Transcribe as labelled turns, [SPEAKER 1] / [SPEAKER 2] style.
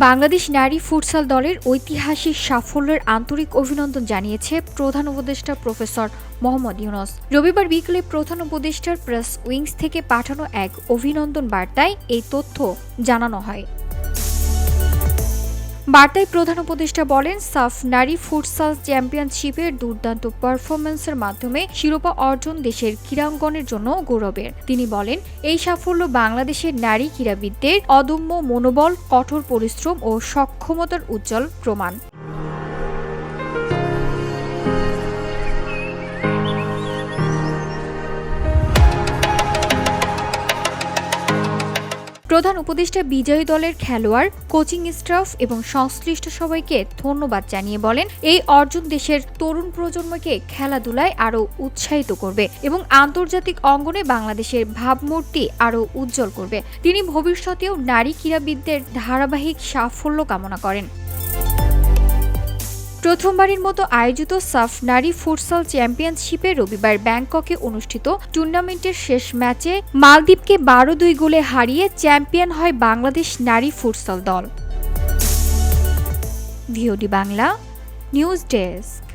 [SPEAKER 1] বাংলাদেশ নারী ফুটসাল দলের ঐতিহাসিক সাফল্যের আন্তরিক অভিনন্দন জানিয়েছে প্রধান উপদেষ্টা প্রফেসর মোহাম্মদ ইউনূস। রবিবার বিকেলে প্রধান উপদেষ্টার প্রেস উইংস থেকে পাঠানো এক অভিনন্দন বার্তায় এই তথ্য জানানো হয়। বার্তায় প্রধান উপদেষ্টা বলেন, সাফ নারী ফুটসাল চ্যাম্পিয়নশিপের দুর্দান্ত পারফরম্যান্সের মাধ্যমে শিরোপা অর্জন দেশের ক্রীড়াঙ্গনের জন্য গৌরবের। তিনি বলেন, এই সাফল্য বাংলাদেশের নারী ক্রীড়াবিদদের অদম্য মনোবল, কঠোর পরিশ্রম ও সক্ষমতার উজ্জ্বল প্রমাণ। প্রধান উপদেষ্টা বিজয়ী দলের খেলোয়াড়, কোচিং স্টাফ এবং সংশ্লিষ্ট সবাইকে ধন্যবাদ জানিয়ে বলেন, এই অর্জন দেশের তরুণ প্রজন্মকে খেলাধুলায় আরও উৎসাহিত করবে এবং আন্তর্জাতিক অঙ্গনে বাংলাদেশের ভাবমূর্তি আরও উজ্জ্বল করবে। তিনি ভবিষ্যতেও নারী ক্রীড়াবিদদের ধারাবাহিক সাফল্য কামনা করেন। প্রথমবারের মতো আয়োজিত সাফ নারী ফুটসাল চ্যাম্পিয়নশিপে রবিবার ব্যাংককে অনুষ্ঠিত টুর্নামেন্টের শেষ ম্যাচে মালদ্বীপকে 12-2 গোলে হারিয়ে চ্যাম্পিয়ন হয় বাংলাদেশ নারী ফুটসাল দল। VOD Bangla news desk.